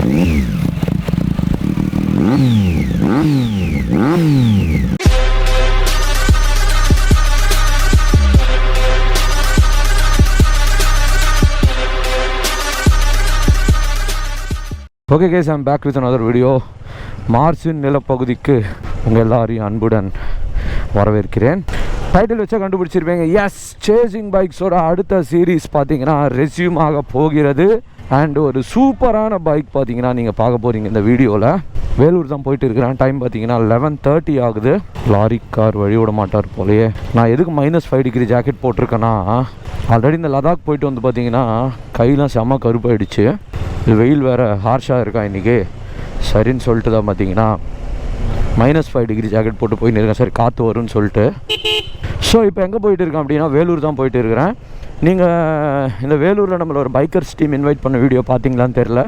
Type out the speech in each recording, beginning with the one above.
Okay guys, I'm back with another video. மார்ச்சின் நிலப்பகுதிக்கு உங்கள் எல்லாரையும் அன்புடன் வரவேற்கிறேன். டைட்டில் வச்சா கண்டுபிடிச்சிருப்பீங்க. எஸ், சேசிங் பைக்ஸோட அடுத்த சீரீஸ் பார்த்தீங்கன்னா ரெஸ்யூம் ஆக போகிறது. அண்ட் ஒரு சூப்பரான பைக் பார்த்தீங்கன்னா நீங்கள் பார்க்க போகிறீங்க இந்த வீடியோவில். வேலூர் தான் போயிட்டு இருக்கிறேன். டைம் பார்த்தீங்கன்னா 11:30 ஆகுது. லாரி கார் வழி விட மாட்டார் போலையே. நான் எதுக்கு -5 டிகிரி ஜாக்கெட் போட்டிருக்கேன்னா, ஆல்ரெடி இந்த லடாக் போயிட்டு வந்து பார்த்தீங்கன்னா கையெலாம் செம்ம கருப்பாயிடுச்சு. இது வெயில் வேறு ஹார்ஷாக இருக்கா இன்றைக்கி. சரின்னு சொல்லிட்டு தான் பார்த்தீங்கன்னா -5 டிகிரி ஜாக்கெட் போட்டு போய் நிற்கிறேன். சரி காற்று வரும்னு சொல்லிட்டு. ஸோ இப்போ எங்கே போயிட்டு இருக்கேன் அப்படின்னா வேலூர் தான் போயிட்டு இருக்கிறேன். நீங்கள் இந்த வேலூரில் நம்மள ஒரு பைக்கர்ஸ் டீம் இன்வைட் பண்ண வீடியோ பார்த்தீங்களான்னு தெரில.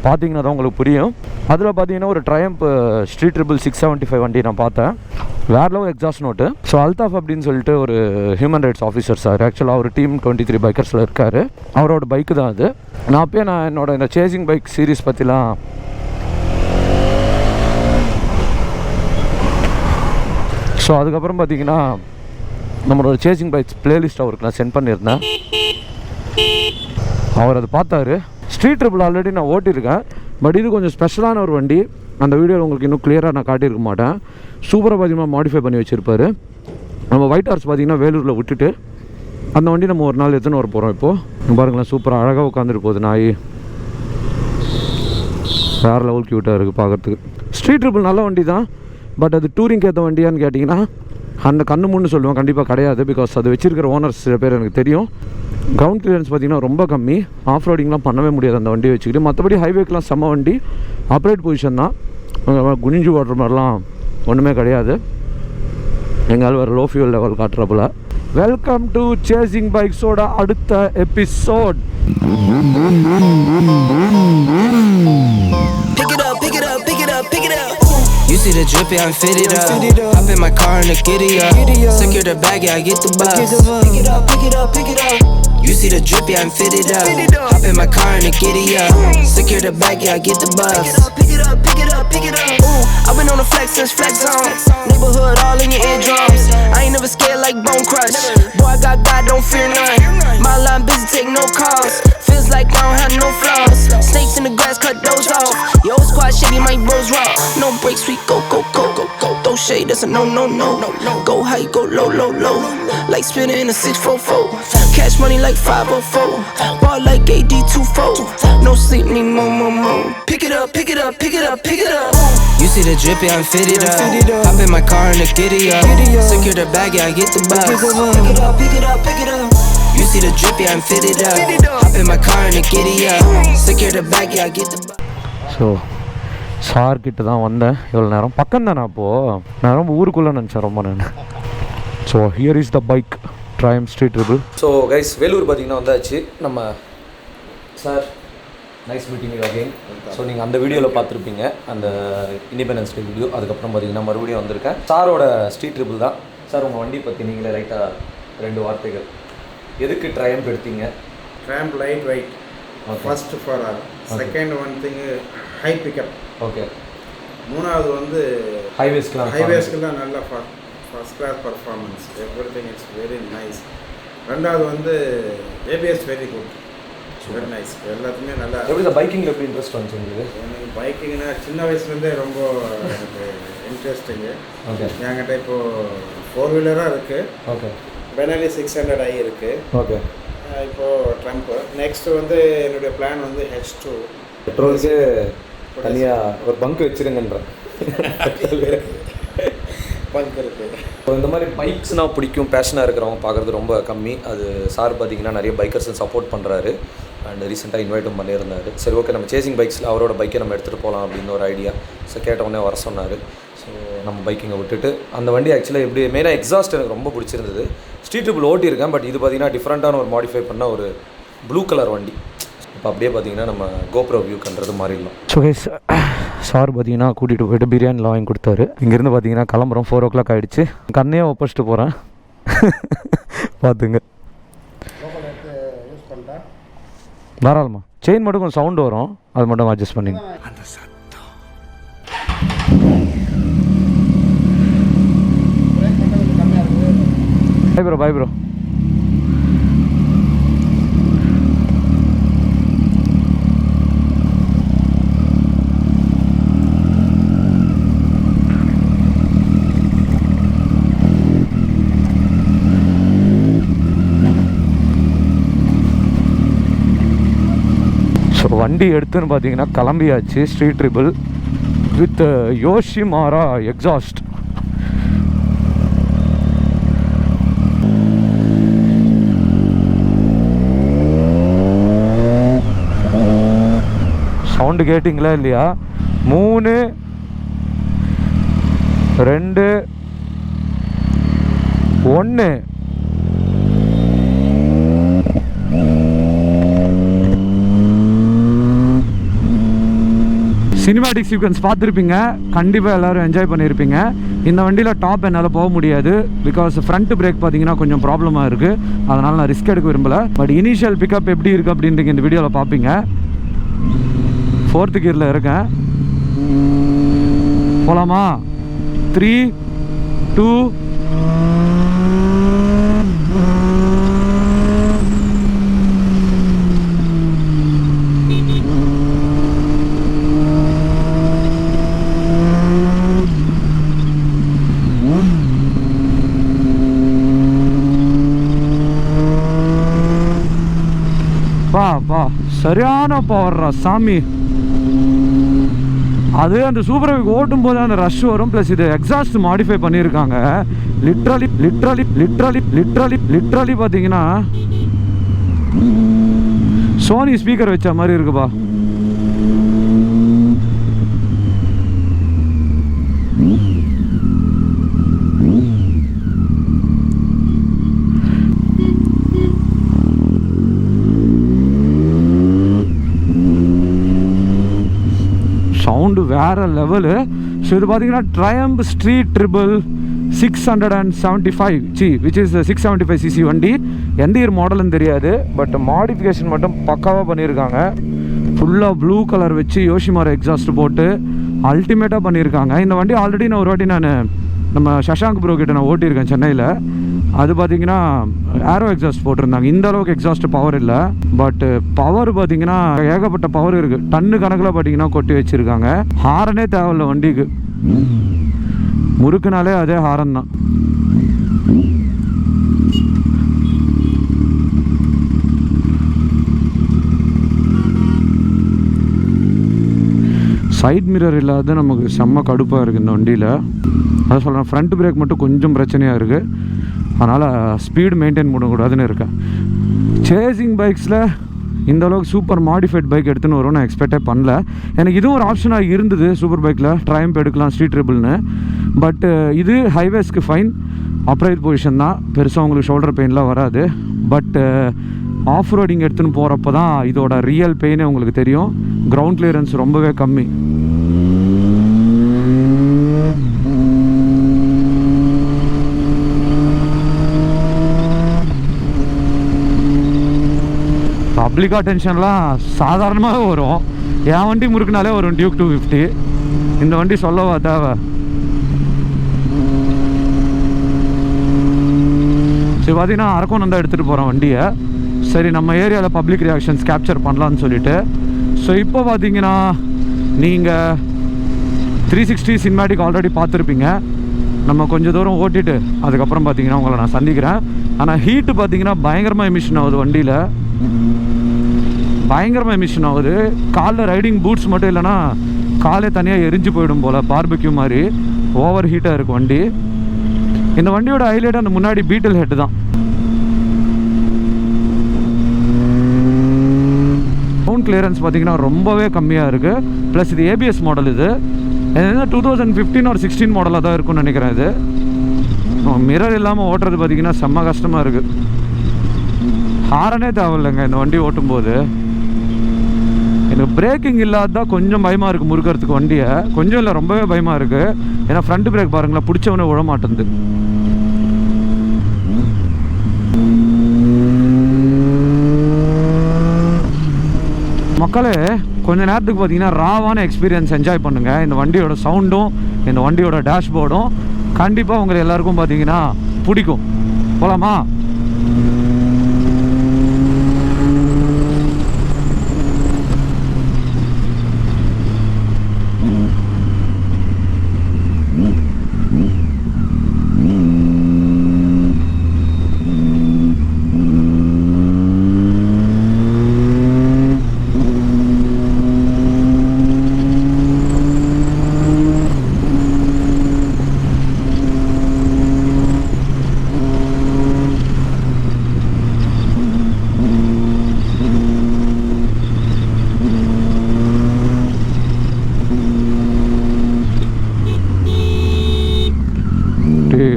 பார்த்தீங்கன்னா தான் உங்களுக்கு புரியும். அதில் பார்த்தீங்கன்னா ஒரு TriumphStreetTriple 675 வண்டி நான் பார்த்தேன். வேறு level exhaust note. So Altaf அப்படின்னு சொல்லிட்டு ஒரு ஹியூமன் ரைட்ஸ் ஆஃபீஸர் சார். ஆக்சுவலாக அவர் டீம் 23 பைக்கர்ஸில் இருக்கார். அவரோட பைக்கு தான் அது. நான் அப்போயே என்னோட இந்த சேசிங் பைக் சீரீஸ் பற்றிலாம் ஸோ அதுக்கப்புறம் பார்த்தீங்கன்னா நம்மளோட சேசிங் பைக்ஸ் பிளேலிஸ்ட் அவருக்கு நான் சென்ட் பண்ணியிருந்தேன். அவர் அதை பார்த்தாரு. StreetTriple ஆல்ரெடி நான் ஓட்டியிருக்கேன். பட் இது கொஞ்சம் ஸ்பெஷலான ஒரு வண்டி. அந்த வீடியோவில் உங்களுக்கு இன்னும் கிளியராக நான் காட்டியிருக்க மாட்டேன். சூப்பராக பார்த்தீங்கன்னா மாடிஃபை பண்ணி வச்சுருப்பார். நம்ம ஒயிட் ஹார்ஸ் பார்த்தீங்கன்னா வேலூரில் விட்டுட்டு அந்த வண்டி நம்ம ஒரு நாள் எடுத்துன்னு வர போகிறோம். இப்போது பாருங்களேன், சூப்பராக அழகாக உட்காந்துட்டு போகுது நாய். வேறு லெவல் க்யூட்டாக இருக்குது பார்க்குறதுக்கு. StreetTriple நல்ல வண்டி தான். பட் அது டூரிங்க்கு ஏற்ற வண்டியான்னு கேட்டிங்கன்னா அந்த கண்ணு முன்னு சொல்லுவேன். கண்டிப்பாக கிடையாது. பிகாஸ் அது வச்சுருக்கிற ஓனர்ஸ் சில பேர் எனக்கு தெரியும். கிரவுண்ட் கிளியரன்ஸ் பார்த்திங்கன்னா ரொம்ப கம்மி. ஆஃப் ரோடிங்லாம் பண்ணவே முடியாது அந்த வண்டியை வச்சுக்கிட்டு. மற்றபடி ஹைவேக்கெலாம் செம்ம வண்டி. அப்ரைட் பொசிஷன் தான். குனிஞ்சு ஓடுற மாதிரிலாம் ஒன்றுமே கிடையாது. எங்களால் வேறு லோ ஃபியூல் லெவல் காட்டுறப்பல. வெல்கம் டு சேசிங் பைக்ஸோட அடுத்த episode. You see the drip, yeah, I'm fitted up. Hop in my car and the giddy up. Secure the bag, yeah, I get the bus. Pick it up, pick it up, pick it up. You see the drip, yeah, I'm fitted up. Hop in my car and the giddy up. Secure the bag, yeah, I get the bus. Pick it up, pick it up, pick it up. I've been on the flex since flex zone. Neighborhood all in your eardrums. I ain't never scared like Bone Crush. Boy, I got God, don't fear none. My line busy, take no calls. Feels like I don't have no flaws. Snakes in the grass, cut those off. Yo, squad shady, my bros raw. No breaks, we go, go, go, go, go. Throw shade, that's a no, no, no, no. Go high, go low, low, low. Like spinning in a 644. Cash money like 504. Ball like AD24. No sleep, need more, more, more. Pick it up, pick it up, pick it up, pick it up. You see the drip, yeah, I'm fitted up. Hop in my car and the giddy up. Secure the bag, yeah, I get the bus. Pick it up, pick it up, pick it up. You see the drip, yeah, I'm fitted up. Hop in my car and the giddy up. Secure the bag, yeah, I get the bus. So சார்கிட்ட தான் வந்தேன். இவ்வளோ நேரம் பக்கம் தானே. அப்போது நான் ரொம்ப ஊருக்குள்ளே நினச்சேன் ரொம்ப நான். So here is the bike TriumphStreetTriple. So guys Vellore பார்த்தீங்கன்னா வந்தாச்சு. நம்ம sir nice meeting again. So நீங்கள் அந்த வீடியோவில் பார்த்துருப்பீங்க, அந்த இண்டிபெண்டன்ஸ் டே வீடியோ. அதுக்கப்புறம் பார்த்தீங்கன்னா மறுபடியும் வந்திருக்கேன். சாரோட StreetTriple தான். சார் உங்கள் வண்டி பற்றி நீங்களே லைட்டாக 2 வார்த்தைகள். எதுக்கு Triumph எடுத்தீங்க? Triumph light weight. First for all. Second one thing high pickup. Okay. மூணாவது வந்து ஹைவேஸ்க்குலாம் நல்ல first class performance. Everything it's very nice. ரெண்டாவது வந்து ABS very good, very nice. எல்லாத்துமே நல்லா. எப்படி இந்த பைக்கிங்கில் எப்படி இன்ட்ரெஸ்ட் வந்துச்சு உங்களுக்கு? எனக்கு பைக்கிங்னா சின்ன வயசுலேருந்தே ரொம்ப எனக்கு இன்ட்ரெஸ்டிங்கு. ஓகே. என்கிட்ட இப்போது 4 வீலராக இருக்குது. ஓகே. பெனாலி 600i இருக்குது. ஓகே. இப்போது ட்ரம்ப். நெக்ஸ்ட்டு வந்து என்னுடைய பிளான் வந்து H2. பெட்ரோலுக்கு தனியாக ஒரு பங்க் வச்சுருங்கன்றேன். பங்க் இருக்குது. இந்த மாதிரி பைக்ஸ்னால் பிடிக்கும், பேஷனாக இருக்கிறவங்க பார்க்குறது ரொம்ப கம்மி. அது சார் பார்த்திங்கன்னா நிறைய பைக்கர்ஸை சப்போர்ட் பண்ணுறாரு. அண்ட் ரீசெண்டாக இன்வைட்டும் பண்ணியிருந்தார். சரி ஓகே, நம்ம சேசிங் பைக்ஸில் அவரோட பைக்கை நம்ம எடுத்துகிட்டு போகலாம் அப்படின்னு ஒரு ஐடியா. ஸோ கேட்டவுடனே வர சொன்னார். ஸோ நம்ம பைக்கிங்கை விட்டுட்டு அந்த வண்டி ஆக்சுவலாக எப்படி மெயினாக எக்ஸாஸ்ட் எனக்கு ரொம்ப பிடிச்சிருந்தது. StreetTriple ஓட்டியிருக்கேன். பட் இது பார்த்திங்கன்னா டிஃப்ரெண்ட்டான ஒரு மாடிஃபை பண்ண ஒரு ப்ளூ கலர் வண்டி. இப்போ அப்படியே பார்த்தீங்கன்னா நம்ம கோப்ரோ வியூக்குன்றது மாறிடலாம். ஸோ கைஸ் சார் பார்த்தீங்கன்னா கூட்டிகிட்டு போய்ட்டு பிரியாணிலாம் வாங்கி கொடுத்தாரு. இங்கேருந்து பார்த்தீங்கன்னா கிளம்புறோம். 4 o'clock ஆகிடுச்சு. கண்ணையே ஒப்பச்சிட்டு போகிறேன். பார்த்துங்க. தாராளமா செயின் மட்டும் கொஞ்சம் சவுண்டு வரும். அது மட்டும் அட்ஜஸ்ட் பண்ணிங்க. Bye bro. ஸோ வண்டி எடுத்துன்னு பார்த்தீங்கன்னா கிளம்பியாச்சு. Street triple with Yoshimura exhaust. Sound கேட்டிங்களா இல்லையா? 3 2 1. சினிமாட்டிக் சீக்வன்ஸ் பார்த்துருப்பீங்க, கண்டிப்பாக எல்லோரும் என்ஜாய் பண்ணியிருப்பீங்க. இந்த வண்டியில் டாப் என்னால் போக முடியாது, பிகாஸ் ஃப்ரண்ட் பிரேக் பார்த்தீங்கன்னா கொஞ்சம் ப்ராப்ளமாக இருக்குது. அதனால் நான் ரிஸ்க் எடுக்க விரும்பலை. பட் இனிஷியல் பிக்கப் எப்படி இருக்குது அப்படின்றீங்க இந்த வீடியோவில் பார்ப்பீங்க. 4th கியரில் இருக்கேன். போகலாமா? 3 2 பா சரியான பவர்ரா சாமி. அது அந்த சூப்பர் பைக் ஓட்டும் போது அந்த ரஷ் வரும். ப்ளஸ் இது எக்ஸாஸ்ட் மாடிஃபை பண்ணியிருக்காங்க. லிட்ரலி பார்த்தீங்கன்னா சோனி ஸ்பீக்கர் வச்ச மாதிரி இருக்குப்பா. சவுண்டு வேறு லெவலு. ஸோ இது பார்த்தீங்கன்னா TriumphStreetTriple 675 விச் இஸ் 675cc வண்டி. எந்த இயர் மாடல்னு தெரியாது, பட் மாடிஃபிகேஷன் மட்டும் பக்காவாக பண்ணியிருக்காங்க. ஃபுல்லாக ப்ளூ கலர் வச்சு யோஷிமாரா எக்ஸாஸ்ட் போட்டு அல்டிமேட்டாக பண்ணியிருக்காங்க. இந்த வண்டி ஆல்ரெடி நான் ஒரு வாட்டி நம்ம சஷாங்க் ப்ரோ கிட்ட நான் ஓட்டியிருக்கேன் சென்னையில். அது பார்த்தீங்கன்னா ஏரோ எக்ஸாஸ்ட் போட்டிருந்தாங்க. இந்த அளவுக்கு எக்ஸாஸ்ட் பவர் இல்லை, பட் பவர் பார்த்தீங்கன்னா ஏகப்பட்ட பவர் இருக்குது. டன்னு கணக்கில் பார்த்தீங்கன்னா கொட்டி வச்சுருக்காங்க. ஹாரனே தேவையில்லை வண்டிக்கு, முறுக்குனாலே அதே ஹாரன் தான். சைட் மிரர் இல்லாத நமக்கு செம்ம கடுப்பாக இருக்குது இந்த வண்டியில். அதை சொல்கிறேன், ஃப்ரண்ட் பிரேக் மட்டும் கொஞ்சம் பிரச்சனையாக இருக்குது. அதனால் ஸ்பீடு மெயின்டைன் பண்ணக்கூடாதுன்னு இருக்கேன். சேசிங் பைக்ஸில் இந்த அளவுக்கு சூப்பர் மாடிஃபைட் பைக் எடுத்துன்னு வரும் நான் எக்ஸ்பெக்டே பண்ணல. எனக்கு இதுவும் ஒரு ஆப்ஷனாக இருந்தது சூப்பர் பைக்கில், ட்ரையம்ப் எடுக்கலாம் ஸ்ட்ரீட் ட்ரிபிள்னு. பட் இது ஹைவேஸ்க்கு ஃபைன், அப்ரைட் பொசிஷன் தான், பெருசாக உங்களுக்கு ஷோல்டர் பெயின்லாம் வராது. பட் ஆஃப் ரோடிங் எடுத்துன்னு போகிறப்ப தான் இதோட ரியல் பெயினே உங்களுக்கு தெரியும். கிரவுண்ட் கிளியரன்ஸ் ரொம்பவே கம்மி. பப்ளிக் அட்டென்ஷன்லாம் சாதாரணமாகவே வரும். என் வண்டி முறுக்குனாலே வரும் டியூக் 250. இந்த வண்டி சொல்லவா தேவை? சரி பார்த்தீங்கன்னா அரக்கோணம் தான் எடுத்துகிட்டு போகிறேன் வண்டியை. சரி நம்ம ஏரியாவில் பப்ளிக் ரியாக்ஷன்ஸ் கேப்சர் பண்ணலான்னு சொல்லிட்டு. ஸோ இப்போ பார்த்தீங்கன்னா நீங்கள் 360 சினிமேட்டிக் ஆல்ரெடி பார்த்துருப்பீங்க. நம்ம கொஞ்சம் தூரம் ஓட்டிட்டு அதுக்கப்புறம் பார்த்தீங்கன்னா உங்களை நான் சந்திக்கிறேன். ஆனால் ஹீட்டு பார்த்தீங்கன்னா பயங்கரமாக எமிஷன் ஆகுது வண்டியில், பயங்கரமாக எமிஷன் ஆகுது. காலில் ரைடிங் பூட்ஸ் மட்டும் இல்லைன்னா காலே தனியாக எரிஞ்சு போயிடும் போல், பார்பிக்யூ மாதிரி ஓவர் ஹீட்டாக இருக்கும் வண்டி. இந்த வண்டியோட ஹைலைட் அந்த முன்னாடி பீட்டில் ஹெட் தான். சவுண்ட் கிளியரன்ஸ் பார்த்தீங்கன்னா ரொம்பவே கம்மியாக இருக்குது. ப்ளஸ் இது ஏபிஎஸ் மாடல். இது 2015 or 16 மாடலாக தான் இருக்கும்னு நினைக்கிறேன். இது மிரர் இல்லாமல் ஓட்டுறது பார்த்தீங்கன்னா செம்ம கஷ்டமாக இருக்குது. ஹாரனே தேவையில்லைங்க இந்த வண்டி ஓட்டும்போது. எனக்கு பிரேக்கிங் இல்லாததான் கொஞ்சம் பயமாக இருக்குது முறுக்கிறதுக்கு வண்டியை. கொஞ்சம் இல்லை, ரொம்பவே பயமாக இருக்குது. ஏன்னா ஃப்ரண்ட் பிரேக் பாருங்களேன், பிடிச்சவனே விட மாட்டேங்குது. மக்களே கொஞ்ச நேரத்துக்கு பார்த்தீங்கன்னா ராவான எக்ஸ்பீரியன்ஸ் என்ஜாய் பண்ணுங்கள். இந்த வண்டியோட சவுண்டும் இந்த வண்டியோட டேஷ்போர்டும் கண்டிப்பாக உங்களை எல்லாருக்கும் பார்த்தீங்கன்னா பிடிக்கும். போகலாமா?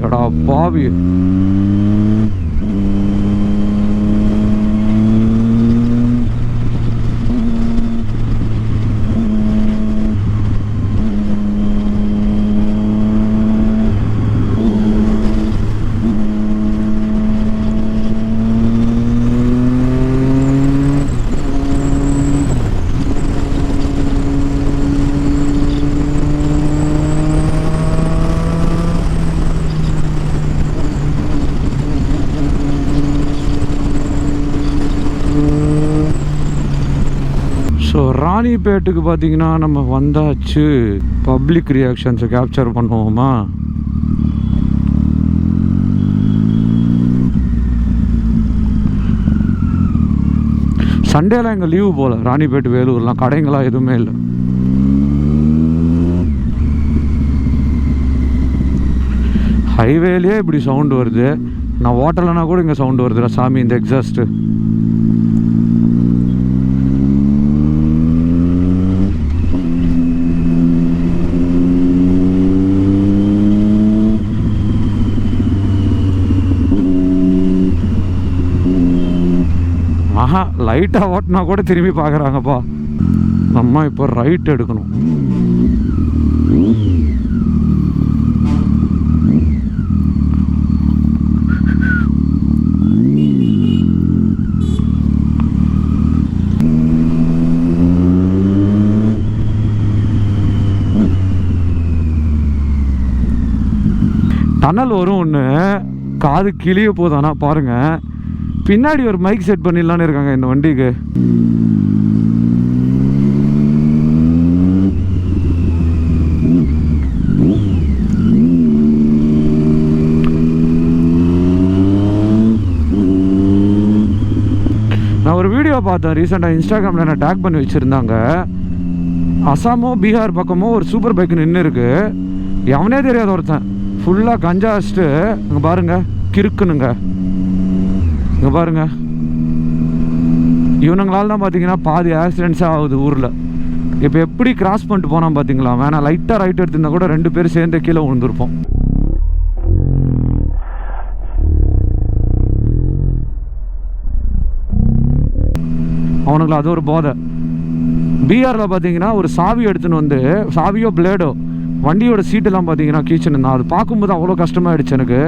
அடா பாவி, ராணிப்பேட்டுக்கு பார்த்தீங்கன்னா நம்ம வந்தாச்சு. பப்ளிக் ரியாக்ஷன்ஸை கேப்சர் பண்ணுவோமா? சண்டேலாம் எங்கள் லீவு போல். ராணிப்பேட்டு வேலூர்லாம் கடைங்களாம் எதுவுமே இல்லை. ஹைவேலேயே இப்படி சவுண்டு வருது. நான் ஓட்டலைன்னா கூட இங்கே சவுண்டு வருதுடா சாமி, இந்த எக்ஸாஸ்ட்டு. ஆஹா, லைட்டாக ஓட்டினா கூட திரும்பி பார்க்குறாங்கப்பா. நம்ம இப்போ ரைட் எடுக்கணும். டனல் வரும் ஒன்று, காது கிளிய போதானா பாருங்க. பின்னாடி ஒரு மைக் செட் பண்ணிடலான்னு இருக்காங்க இந்த வண்டிக்கு. நான் ஒரு வீடியோ பார்த்தேன் ரீசெண்டாக, இன்ஸ்டாகிராமில் என்ன டேக் பண்ணி வச்சுருந்தாங்க. அசாமோ பீகார் பக்கமோ ஒரு சூப்பர் பைக் நின்று இருக்கு. எவனே தெரியாத ஒருத்தன் ஃபுல்லாக கஞ்சா வச்சுட்டு, இங்கே பாருங்க கிறுக்குனுங்க, இங்கே பாருங்க. இவனுங்களால தான் பார்த்தீங்கன்னா பாதி ஆக்சிடென்ட்ஸாக ஆகுது ஊரில். இப்போ எப்படி கிராஸ் பண்ணிட்டு போனால் பார்த்தீங்களா? வேணா லைட்டாக ரைட் எடுத்திருந்தா கூட 2 பேர் சேர்ந்து கீழே விழுந்திருப்போம். அவனுங்கள அது ஒரு போதை. பீகாரில் பார்த்தீங்கன்னா ஒரு சாவி எடுத்துன்னு வந்து, சாவியோ பிளேடோ வண்டியோட சீட்டெல்லாம் பார்த்தீங்கன்னா கீச்சுன்னு இருந்தான். அது பார்க்கும்போது அவ்வளோ கஷ்டமாயிடுச்சு எனக்கு.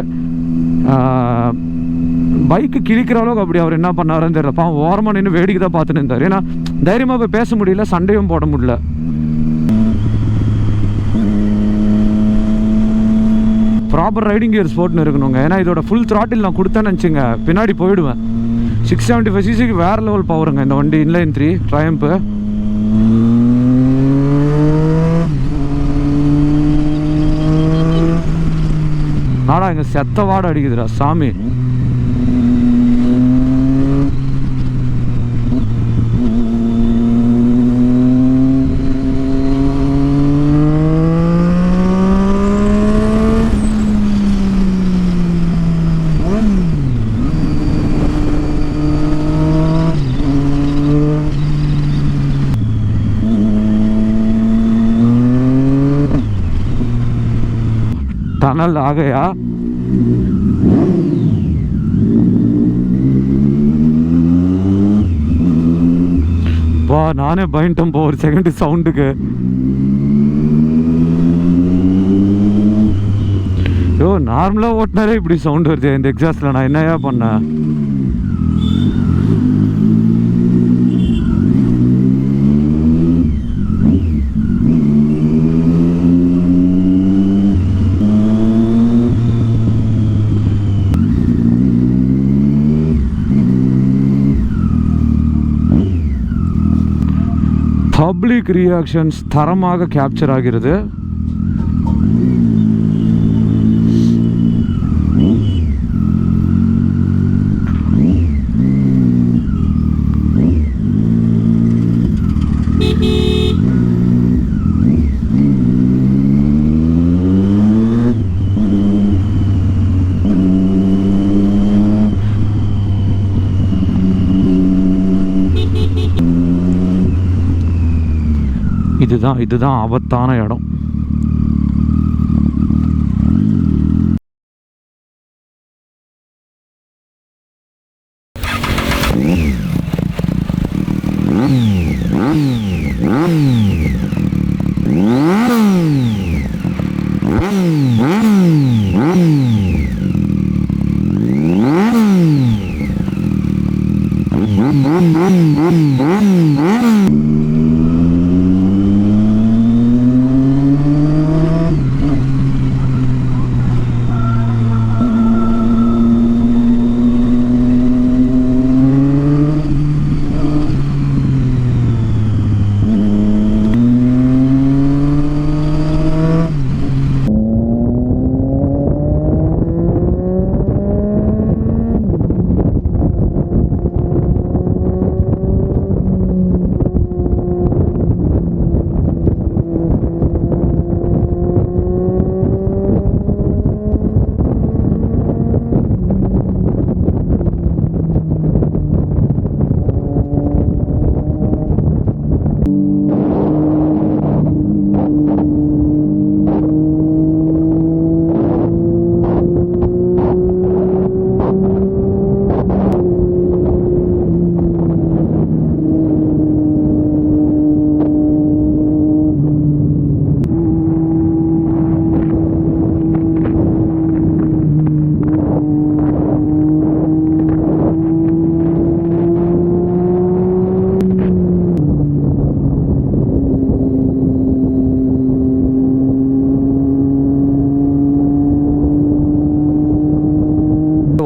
பைக்கு கிழிக்கிற அளவுக்கு அப்படி அவர் என்ன பண்ணாருன்னு தெரியலப்பா. ஓரமாக நின்று வேடிக்கை தான் பார்த்துன்னு இருந்தார். ஏன்னா தைரியமாக போய் பேச முடியல, சண்டையும் போட முடியல. ப்ராப்பர் ரைடிங் கியர்ஸ் போட்டுன்னு இருக்கணுங்க. ஏன்னா இதோட ஃபுல் த்ராட்டில் நான் கொடுத்தேன்னு நினச்சிங்க பின்னாடி போயிடுவேன். 675cc வேறு லெவல் பவருங்க இந்த வண்டி. இன்லைன் 3 ட்ரையம்ப்பு. நாடா இங்கே செத்த வாடை அடிக்குதுடா சாமி. टनल आ गया। வா நானே பயந்துட்டேன் போ ஒரு செகண்ட் சவுண்டுக்கு. யோ நார்மலாக ஓட்டினாலே இப்படி சவுண்டு வருது இந்த எக்ஸாஸ்டில். நான் என்னையா பண்ணேன்? பப்ளிக் ரியாக்ஷன்ஸ் தரமாக கேப்சர் ஆகிறது. இதுதான் ஆபத்தான இடம்.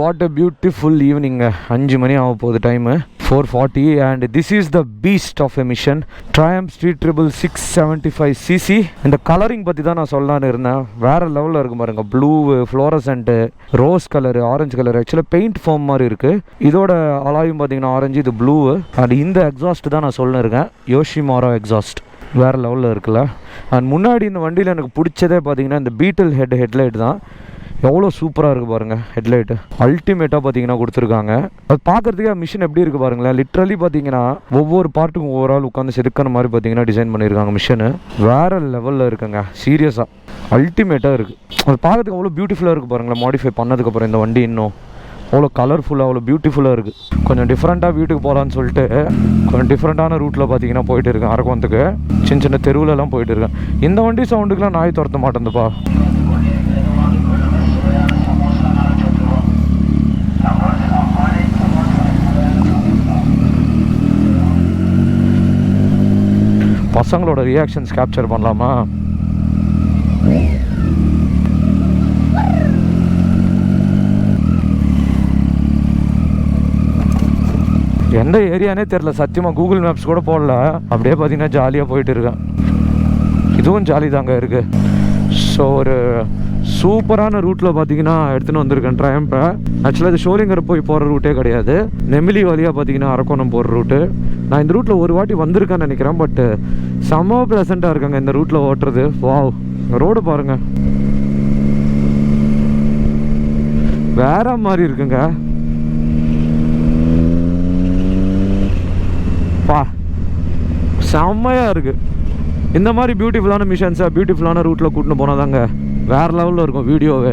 What a beautiful evening. 5 மணி ஆக போகுது time 4:40 and this is the beast of a mission, TriumphStreetTriple 675cc. இந்த கலரிங் பற்றி தான் நான் சொல்லலான்னு இருந்தேன். வேறு லெவலில் இருக்கும் பாருங்க. Blue, fluorescent, rose colour, orange colour. ஆக்சுவலாக பெயிண்ட் ஃபார்ம் மாதிரி இருக்குது. இதோட அலாயும் பார்த்தீங்கன்னா ஆரஞ்சு, இது ப்ளூ. அண்ட் இந்த எக்ஸாஸ்ட் தான் நான் சொல்லிருக்கேன், YoshimuraExhaust. வேறு லெவலில் இருக்குல்ல. அண்ட் முன்னாடி இந்த வண்டியில் எனக்கு பிடிச்சதே பார்த்தீங்கன்னா இந்த பீட்டில் ஹெட்லைட் தான். எவ்வளோ சூப்பராக இருக்குது பாருங்கள். ஹெட்லைட்டு அல்டிமேட்டாக பார்த்தீங்கன்னா கொடுத்துருக்காங்க. அது பார்க்குறதுக்கே மிஷின் எப்படி இருக்குது பாருங்களேன். லிட்ரலி பார்த்தீங்கன்னா ஒவ்வொரு பார்ட்டுக்கும் ஒவ்வொரு ஆள் உட்காந்து செதுக்கிற மாதிரி பார்த்தீங்கன்னா டிசைன் பண்ணியிருக்காங்க. மிஷினு வேறு லெவலில் இருக்குங்க. சீரியஸாக அல்டிமேட்டாக இருக்குது. அது பார்க்குறதுக்கு அவ்வளோ பியூட்டிஃபுல்லாக இருக்குது பாருங்களேன். மாடிஃபை பண்ணதுக்கப்புறம் இந்த வண்டி இன்னும் அவ்வளோ கலர்ஃபுல்லாக, அவ்வளோ பியூட்டிஃபுல்லாக இருக்குது. கொஞ்சம் டிஃப்ரெண்ட்டாக வீட்டுக்கு போகலான்னு சொல்லிட்டு கொஞ்சம் டிஃப்ரெண்ட்டான ரூட்டில் பார்த்தீங்கன்னா போயிட்டு இருக்கேன். அரக்கோணத்துக்கு சின்ன சின்ன தெருவுலலாம் போயிட்டு இருக்கேன். இந்த வண்டி சவுண்டுக்கெலாம் நாய் துரத்த மாட்டேன்ப்பா. பசங்களோட ரியாக்ஷன்ஸ் கேப்சர் பண்ணலாமா? எந்த ஏரியானே தெரில சத்தியமாக. கூகுள் மேப்ஸ் கூட போடல. அப்படியே பார்த்தீங்கன்னா ஜாலியாக போயிட்டு இருக்கேன். இதுவும் ஜாலி தாங்க இருக்குது. ஸோ ஒரு சூப்பரான ரூட்டில் பார்த்தீங்கன்னா எடுத்துன்னு வந்திருக்கேன் ட்ரையம்பை. ஆக்சுவலாக இது ஷோலிங்கர் போய் போகிற ரூட்டே கிடையாது. நெமிலி வழியாக பார்த்தீங்கன்னா அரக்கோணம் போகிற ரூட்டு. நான் இந்த ரூட்டில் ஒரு வாட்டி வந்திருக்கேன்னு நினைக்கிறேன். பட்டு செம்ம ப்ளசண்ட்டாக இருக்காங்க இந்த ரூட்டில் ஓட்டுறது. வாவ், ரோடு பாருங்கள், வேற மாதிரி இருக்குங்க. பா, செம்மையாக இருக்குது. இந்த மாதிரி பியூட்டிஃபுல்லான மிஷன்ஸை பியூட்டிஃபுல்லான ரூட்டில் கூட்டின்னு போனாதாங்க வேறு லெவலில் இருக்கும் வீடியோவே.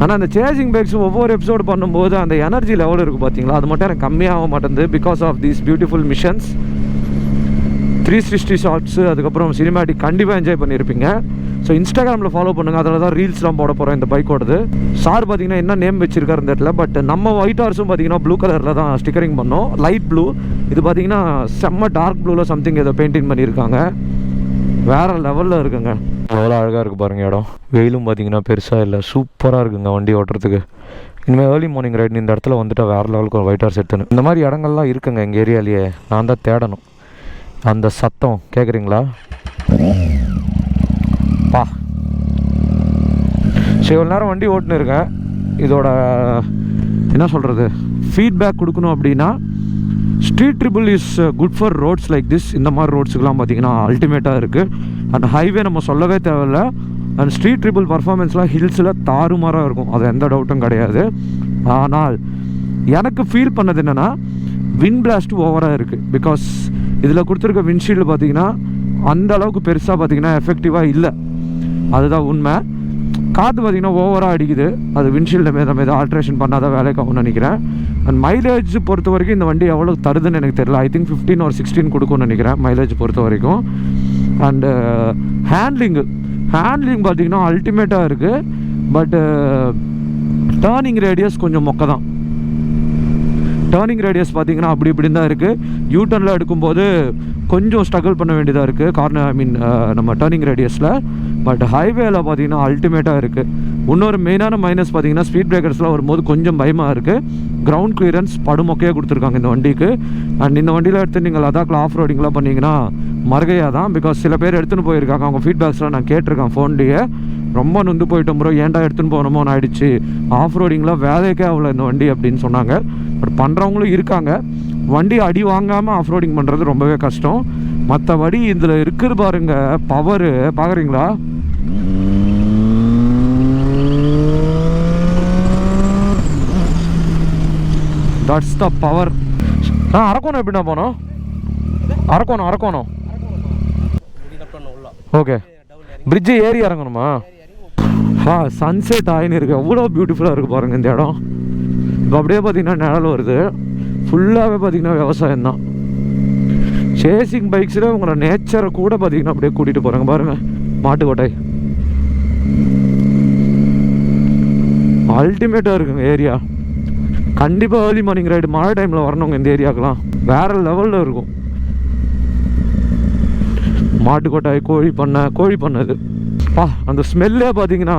ஆனால் அந்த சேசிங் பைக்ஸ் ஒவ்வொரு எபிசோடு பண்ணும்போது அந்த எனர்ஜி லெவல் இருக்குது பார்த்தீங்களா, அது மட்டும் எனக்கு கம்மியாக மாட்டேங்குது. Because of these beautiful missions. 360 shorts, அதுக்கப்புறம் சினிமேட்டிக் கண்டிப்பாக என்ஜாய் பண்ணியிருப்பீங்க. ஸோ இன்ஸ்டாகிராமில் ஃபாலோ பண்ணுங்கள். அதில் தான் ரீல்ஸ்லாம் போட போகிறோம் இந்த பைக்கோடது. சார் பார்த்தீங்கன்னா என்ன நேம் வச்சிருக்காரு இந்த இடத்துல. பட் நம்ம ஒயிட் ஹார்ஸும் பார்த்தீங்கன்னா ப்ளூ கலரில் தான் ஸ்டிக்கரிங் பண்ணோம், லைட் ப்ளூ. இது பார்த்தீங்கன்னா செம்ம டார்க் ப்ளூவில் சம்திங் ஏதோ பெயிண்டிங் பண்ணியிருக்காங்க. வேறு லெவலில் இருக்குங்க. அவ்வளோ அழகாக இருக்குது பாருங்கள் இடம். வெயிலும் பார்த்தீங்கன்னா பெருசாக இல்லை, சூப்பராக இருக்குங்க வண்டி ஓட்டுறதுக்கு. இனிமேல் ஏர்லி மார்னிங் ரைடு இந்த இடத்துல வந்துட்டு வேறு லெவலுக்கு ஒரு ஒயிட் ஹார்ஸ் எடுத்துன்னு. இந்த மாதிரி இடங்கள்லாம் இருக்குங்க எங்கள் ஏரியாலேயே. நான் தான் தேடணும். அந்த சத்தம் கேட்குறீங்களா? பா சரி, இவ்வளோ நேரம் வண்டி ஓட்டுன்னு இருக்கேன். இதோட என்ன சொல்கிறது, ஃபீட்பேக் கொடுக்கணும் அப்படின்னா, StreetTriple is good for roads like this. இந்த மாதிரி ரோட்ஸுக்கெலாம் பார்த்தீங்கன்னா அல்டிமேட்டாக இருக்குது. அந்த ஹைவே நம்ம சொல்லவே தேவையில்லை. அண்ட் StreetTriple பர்ஃபார்மன்ஸ்லாம் ஹில்ஸில் தாறுமாறாக இருக்கும், அது எந்த டவுட்டும் கிடையாது. ஆனால் எனக்கு ஃபீல் பண்ணது என்னென்னா, விண்ட் பிளாஸ்ட் ஓவராக இருக்குது. பிகாஸ் இதில் கொடுத்துருக்க விண்ட்ஷீல்டு பார்த்தீங்கன்னா அந்த அளவுக்கு பெருசாக பார்த்தீங்கன்னா எஃபெக்டிவாக இல்லை. அதுதான் உண்மை. காற்று பார்த்திங்கன்னா ஓவராக அடிக்குது. அது விண்ட்ஷீல்டு மீது ஆல்ட்ரேஷன் பண்ணாதான் வேலைக்கு ஆகும்னு நினைக்கிறேன். அண்ட் மைலேஜ் பொறுத்த வரைக்கும் இந்த வண்டி எவ்வளோ தருதுன்னு எனக்கு தெரியல. ஐ திங்க் 15 or 16 கொடுக்கும்னு நினைக்கிறேன் மைலேஜ் பொறுத்த வரைக்கும். அண்டு ஹேண்ட்லிங் பார்த்திங்கன்னா அல்டிமேட்டாக இருக்குது. பட்டு டேர்னிங் ரேடியஸ் கொஞ்சம் மொக்க தான். டேர்னிங் ரேடியஸ் பார்த்திங்கன்னா அப்படி இப்படின்னு தான் இருக்குது. யூட்டர்னில் எடுக்கும்போது கொஞ்சம் ஸ்ட்ரகிள் பண்ண வேண்டியதாக இருக்குது. நம்ம டேர்னிங் ரேடியஸில். பட் ஹைவேல பார்த்தீங்கன்னா அல்டிமேட்டாக இருக்குது. இன்னொரு மெயினான மைனஸ் பார்த்தீங்கன்னா, ஸ்பீட் பிரேக்கர்ஸ்லாம் வரும்போது கொஞ்சம் பயமாக இருக்குது. கிரவுண்ட் கிளியரன்ஸ் படுமொக்கையாக கொடுத்துருக்காங்க இந்த வண்டிக்கு. அண்ட் இந்த வண்டியில் எடுத்து நீங்கள் லடாக்கில் ஆஃப் ரோடிங்லாம் பண்ணிங்கன்னா மறுகையாக தான். பிகாஸ் சில பேர் எடுத்துன்னு போயிருக்காங்க, அவங்க ஃபீட்பேக்ஸ்லாம் நான் கேட்டிருக்கேன் ஃபோன்லேயே. ரொம்ப நொந்து போயிட்டோம் ப்ரோ, ஏன்டா எடுத்துன்னு போகணுமோன்னு ஆயிடுச்சு, ஆஃப் ரோடிங்லாம் வேலைக்கே அவ்வளோ இந்த வண்டி அப்படின்னு சொன்னாங்க. பட் பண்ணுறவங்களும் இருக்காங்க. வண்டி அடி வாங்காமல் ஆஃப் ரோடிங் பண்ணுறது ரொம்பவே கஷ்டம். மற்றபடி இதில் இருக்கிற பாருங்க பவரு பார்க்குறீங்களா? That's the power. அரக்கோணம் எப்படின்னா போனோம்? அரக்கோணம் ஓகே. பிரிட்ஜு ஏறி இறங்கணுமா? சன்செட் ஆகின்னு இருக்குது. எவ்வளோ பியூட்டிஃபுல்லாக இருக்குது பாருங்கள் இந்த இடம். இப்போ அப்படியே பார்த்தீங்கன்னா நிழல் வருது. ஃபுல்லாகவே பார்த்தீங்கன்னா விவசாயம் தான். சேசிங் பைக்ஸில் உங்களை நேச்சரை கூட பார்த்தீங்கன்னா அப்படியே கூட்டிகிட்டு போகிறாங்க பாருங்கள். மாட்டுக்கோட்டை அல்டிமேட்டாக இருக்குங்க ஏரியா. கண்டிப்பாக ஏர்லி மார்னிங் ரைடு மழை டைமில் வரணுங்க இந்த ஏரியாக்கெலாம். வேறு லெவலில் இருக்கும். மாட்டுக்கோட்டை கோழி பண்ணது அந்த ஸ்மெல்லே பார்த்தீங்கன்னா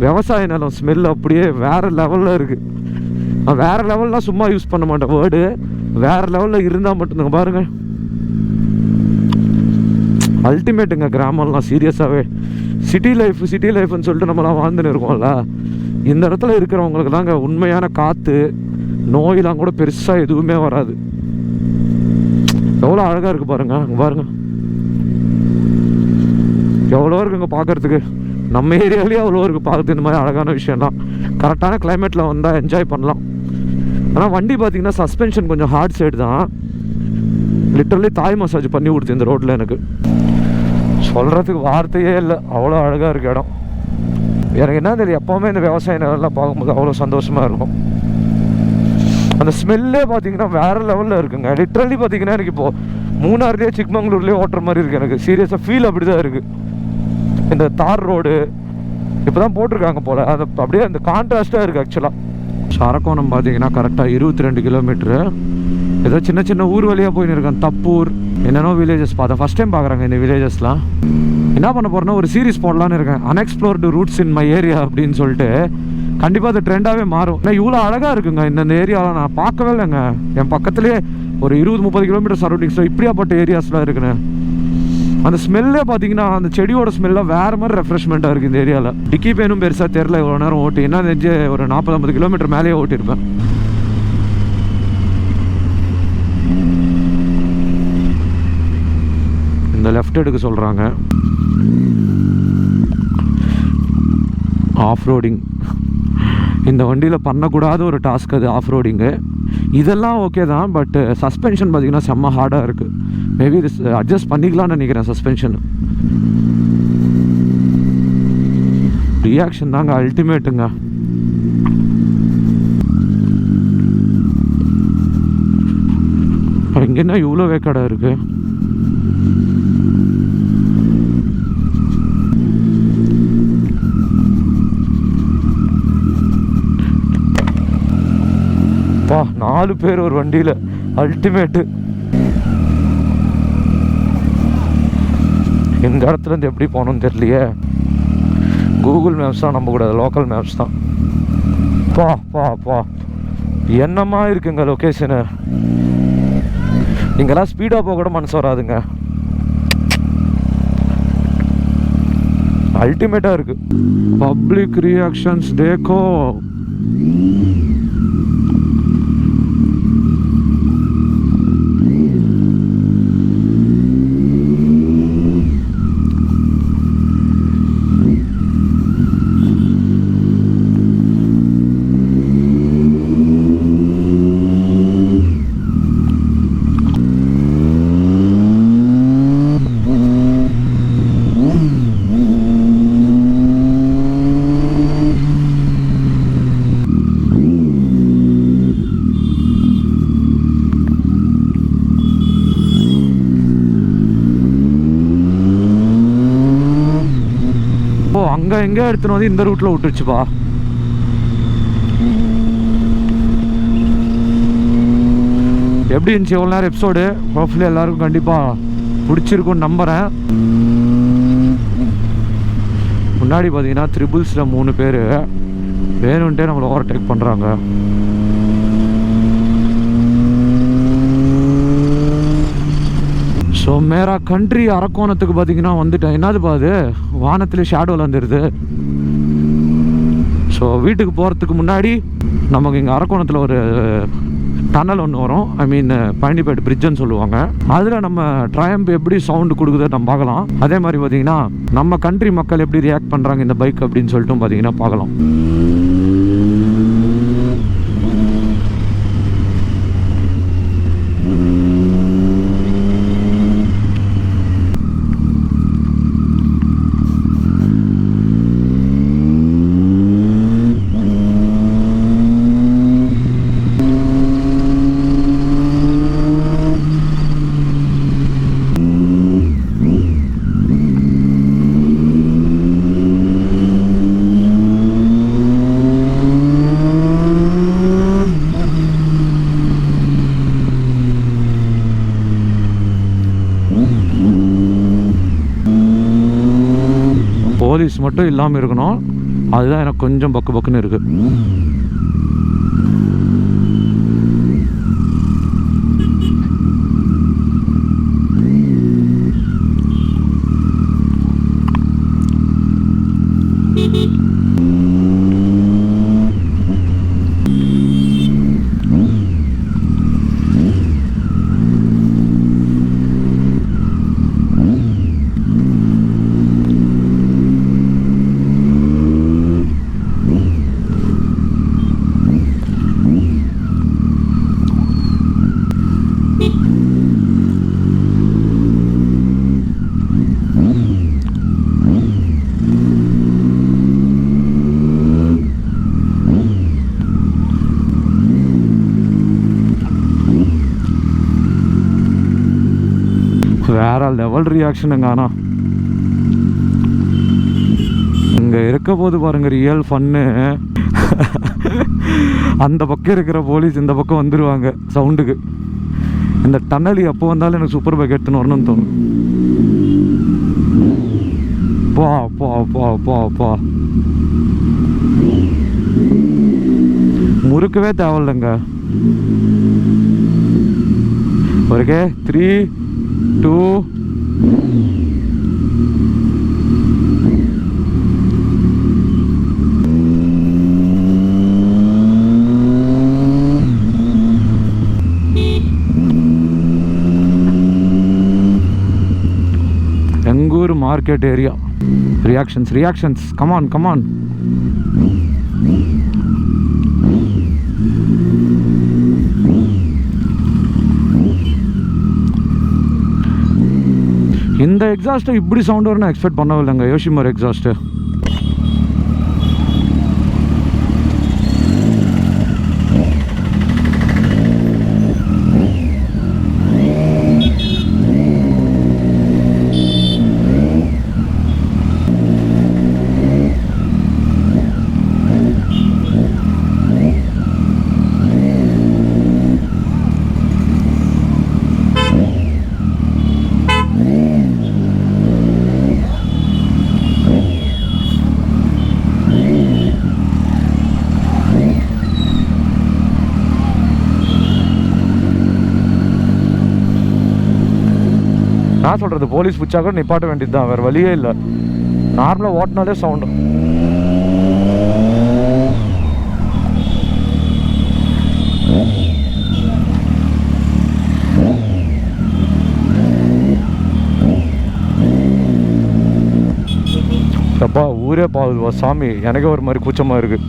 விவசாய நிலம் ஸ்மெல் அப்படியே வேறு லெவலில் இருக்குது. வேறு லெவல்லாம் சும்மா யூஸ் பண்ண மாட்டேன் வேர்டு, வேறு லெவலில் இருந்தால் மட்டும்தாங்க பாருங்கள். அல்டிமேட்டுங்க கிராமம்லாம் சீரியஸாகவே. சிட்டி லைஃப்னு சொல்லிட்டு நம்மளாம் வாழ்ந்துன்னு இருக்கோம்ல, இந்த இடத்துல இருக்கிறவங்களுக்கு தாங்க உண்மையான காற்று நோயெலாம் கூட பெருசாக எதுவுமே வராது. எவ்வளோ அழகாக இருக்குது பாருங்கள். அங்கே பாருங்கள் எவ்வளோ இருக்குங்க பார்க்குறதுக்கு. நம்ம ஏரியாலேயே அவ்வளோ இருக்குது பார்க்குறது. இந்த மாதிரி அழகான விஷயம்லாம் கரெக்டான கிளைமேட்டில் வந்தால் என்ஜாய் பண்ணலாம். ஆனால் வண்டி பார்த்திங்கன்னா சஸ்பென்ஷன் கொஞ்சம் ஹார்ட் சைடு தான். லிட்டரலி தாய் மசாஜ் பண்ணி கொடுத்து இந்த ரோட்டில் எனக்கு சொல்கிறதுக்கு வார்த்தையே இல்லை. அவ்வளோ அழகாக இருக்குது இடம். எனக்கு என்ன தெரியும், எப்போவுமே இந்த விவசாய நிலம்லாம் பார்க்கும்போது அவ்வளோ சந்தோஷமாக இருக்கும். அந்த ஸ்மெல்லே பார்த்தீங்கன்னா வேறு லெவலில் இருக்குங்க. லிட்ரலி பார்த்தீங்கன்னா எனக்கு இப்போது மூணாறுலேயே சிக்மங்களூர்லேயே ஓட்டுற மாதிரி இருக்குது எனக்கு. சீரியஸாக ஃபீல் அப்படி தான் இருக்குது. இந்த தார் ரோடு இப்போ தான் போட்டிருக்காங்க போல், அது அப்படியே அந்த கான்ட்ராஸ்ட்டாக இருக்குது ஆக்சுவலாக. அரக்கோணம் பார்த்தீங்கன்னா கரெக்டாக 22 கிலோமீட்ரு. ஏதோ சின்ன சின்ன ஊர் வழியாக போயின்னு இருக்கேன். தப்பூர் என்னென்னோ வில்லேஜஸ் பார்த்தேன். ஃபஸ்ட் டைம் பார்க்குறாங்க இந்த வில்லேஜஸ்லாம். என்ன பண்ண போகிறேன்னா ஒரு சீரிஸ் போடலான்னு இருக்கேன், unexplored roots in my area அப்படின்னு சொல்லிட்டு. கண்டிப்பாக அது ட்ரெண்டாகவே மாறும். ஏன்னா இவ்வளோ அழகாக இருக்குங்க இந்த ஏரியாவில். நான் பார்க்கவே இல்லைங்க. என் பக்கத்துலேயே ஒரு 20-30 கிலோமீட்டர் சரௌண்டிங்ஸில் இப்படியாப்பட்ட ஏரியாஸ்லாம் இருக்குன்னு. அந்த ஸ்மெல்லே பார்த்தீங்கன்னா அந்த செடியோட ஸ்மெல்லாம் வேறு மாதிரி ரெஃப்ரெஷ்மெண்ட்டாக இருக்குது இந்த ஏரியாவில். டிக்கி பேனும் பெருசாக தெரில இவ்வளோ நேரம் ஓட்டி. என்ன தெரிஞ்சு ஒரு 40-50 கிலோமீட்டர் மேலேயே ஓட்டியிருப்பேன். இந்த லெஃப்ட் எடுக்க சொல்கிறாங்க. ஆஃப் ரோடிங் இந்த வண்டியில் பண்ணக்கூடாத ஒரு டாஸ்க் அது ஆஃப் ரோடிங்கு. இதெல்லாம் ஓகே தான், பட் சஸ்பென்ஷன் பார்த்திங்கன்னா செம்ம ஹார்டாக இருக்குது. மேபி இது அட்ஜஸ்ட் பண்ணிக்கலாம்னு நினைக்கிறேன். சஸ்பென்ஷன் ரியாக்ஷன் தாங்க அல்டிமேட்டுங்க. இங்கே என்ன இவ்வளோ வேக்காடாக இருக்குது. பா 4 பேர் ஒரு வண்டியில் அல்டிமேட்டு. இந்த இடத்துலேருந்து எப்படி போகணுன்னு தெரியலையே. கூகுள் மேப்ஸ் தான் நம்பக்கூடாது, லோக்கல் மேப்ஸ் தான். பா என்னமா இருக்குங்க லொக்கேஷனு. இங்கெல்லாம் ஸ்பீடாக போக கூட மனசு வராதுங்க. அல்டிமேட்டாக இருக்குது. பப்ளிக் ரியாக்ஷன்ஸ் தேக்கோ. அங்கே எங்கே எடுத்துன்னு வந்து இந்த ரூட்டில் விட்டுருச்சுப்பா. எப்படி இருந்துச்சு எவ்வளோ நேரம் எபிசோடு? ஹோப்ஃபுல்லி எல்லாருக்கும் கண்டிப்பாக பிடிச்சிருக்குன்னு நம்புகிறேன். முன்னாடி பார்த்தீங்கன்னா த்ரிபிள்ஸில் 3 பேர் வேணுன்ட்டே நம்மளை ஓவர்டேக் பண்ணுறாங்க. ஸோ மேரா கண்ட்ரி அரக்கோணத்துக்கு பார்த்தீங்கன்னா வந்துட்டேன். என்னதுப்பா அது? வானத்தில் ஷேடோவில் வந்துடுது. ஸோ வீட்டுக்கு போகிறதுக்கு முன்னாடி நமக்கு இங்கே அரக்கோணத்தில் ஒரு டனல் ஒன்று வரும். ஐ மீன் பழனிப்பேட் பிரிட்ஜுன்னு சொல்லுவாங்க. அதில் நம்ம ட்ரையம்ப் எப்படி சவுண்டு கொடுக்குது நம்ம பார்க்கலாம். அதே மாதிரி பார்த்தீங்கன்னா நம்ம கண்ட்ரி மக்கள் எப்படி ரியாக்ட் பண்ணுறாங்க இந்த பைக் அப்படின்னு சொல்லிட்டு பார்த்தீங்கன்னா பார்க்கலாம். போலீஸ் மட்டும் இல்லாமல் இருக்கணும். அதுதான் எனக்கு கொஞ்சம் பக்கு பக்குன்னு இருக்குது. வேற லெவல் ரியாக்ஷனுங்க. ஆனால் இங்கே இருக்க போது பாருங்க ரியல் ஃபன்னு. அந்த பக்கம் இருக்கிற போலீஸ் இந்த பக்கம் வந்துடுவாங்க சவுண்டுக்கு. இந்த டன்னல் எப்போ வந்தாலும் எனக்கு சூப்பர் பைக் எடுத்துன்னு வரணும்னு தோணும். பா பா பா பா பா முறுக்கவே தேவையில்லைங்க. ஓகே 3 2 எங்கூர் மார்க்கெட் ஏரியா. Reactions come on. இந்த எக்ஸாஸ்ட்டை இப்படி சவுண்ட் வரும் நான் எக்ஸ்பெக்ட் பண்ணவே இல்லைங்க. யோஷிமுரா எக்ஸாஸ்ட்டு சொல்கிறது, போலீஸ் பிடிச்சா கூட நிப்பாட்ட வேண்டியது தான், வேறு வழியே இல்லை. நார்மலாக ஓட்டினாலே சவுண்டு. அப்பா ஊரே பாதுவா சாமி, எனக்கே ஒரு மாதிரி கூச்சமாக இருக்குது.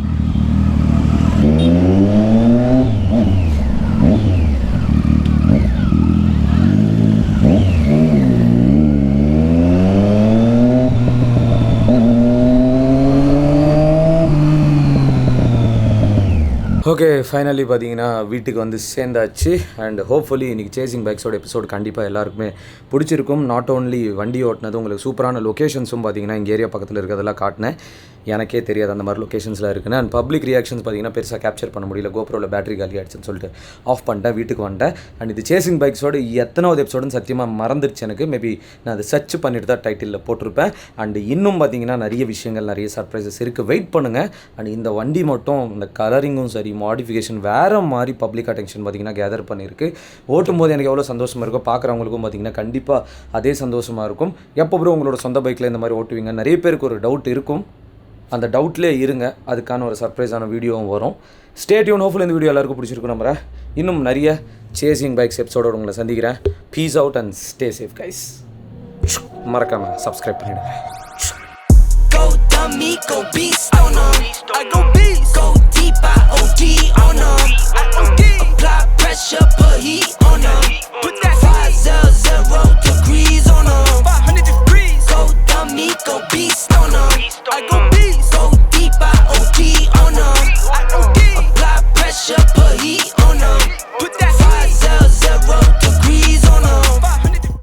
ஓகே, ஃபைனலி பார்த்தீங்கன்னா வீட்டுக்கு வந்து சேர்ந்தாச்சு. அண்ட் ஹோப்ஃபுல்லி இன்றைக்கி சேசிங் பைக்ஸோட எபிசோட் கண்டிப்பாக எல்லாருக்குமே பிடிச்சிருக்கும். நாட் ஓன்லி வண்டி ஓட்டினது, உங்களுக்கு சூப்பரான லொக்கேஷன்ஸும் பார்த்தீங்கன்னா இங்கே ஏரியா பக்கத்தில் இருக்கிறதெல்லாம் காட்டினேன். எனக்கே தெரியாது அந்த மாதிரி லொக்கேஷன்ஸ்லாம் இருக்குன்னு. அண்ட் பப்ளிக் ரியாக்ஷன்ஸ் பார்த்தீங்கன்னா பெருசாக கேப்சர் பண்ண முடியல, கோப்ரோவில் பேட்டரி காலி ஆகிடுச்சுன்னு சொல்லிட்டு ஆஃப் பண்ணிட்டேன், வீட்டுக்கு வந்துட்டேன். அண்ட் இது சேசிங் பைக்ஸோட எத்தனாவது எபிசோடுன்னு சத்தியமாக மறந்துடுச்சு எனக்கு. மேபி நான் அதை சர்ச் பண்ணிட்டு தான் டைட்டிலில் போட்டிருப்பேன். அண்ட் இன்னும் பார்த்தீங்கன்னா நிறைய விஷயங்கள், நிறைய சர்ப்ரைசஸ் இருக்குது, வெயிட் பண்ணுங்கள். அண்ட் இந்த வண்டி மட்டும் இந்த கலரிங்கும் சரி, மாடிஃபிகேஷன் வேறு மாதிரி பப்ளிக் அட்டென்ஷன் பார்த்தீங்கன்னா கேதர் பண்ணியிருக்கு. ஓட்டும் போது எனக்கு எவ்வளோ சந்தோஷமாக இருக்கும், பார்க்குறவங்களுக்கும் பார்த்தீங்கன்னா கண்டிப்பாக அதே சந்தோஷமாக இருக்கும். எப்போ ப்ரோ உங்களோட சொந்த பைக்கில் இந்த மாதிரி ஓட்டுவீங்க? நிறைய பேருக்கு ஒரு டவுட் இருக்கும், அந்த டவுட்லேயே இருங்க, அதுக்கான ஒரு சர்ப்ரைஸான வீடியோவும் வரும். Stay tune. ஹோப்ஃபுல்லி இந்த வீடியோ எல்லாருக்கும் பிடிச்சிருக்கும் நம்புறேன். இன்னும் நிறைய சேசிங் பைக்ஸ் எபிசோடோட உங்களை சந்திக்கிறேன். Peace out and stay safe guys. மறக்காமல் சப்ஸ்கிரைப் பண்ணிவிடுங்க. Go dummy, go beast on 'em. I go beast. Go deep, I OD on 'em. I OD. Apply pressure, put heat on 'em. Put that 500 degrees on 'em. 500 degrees. Go dummy, go beast on 'em. I go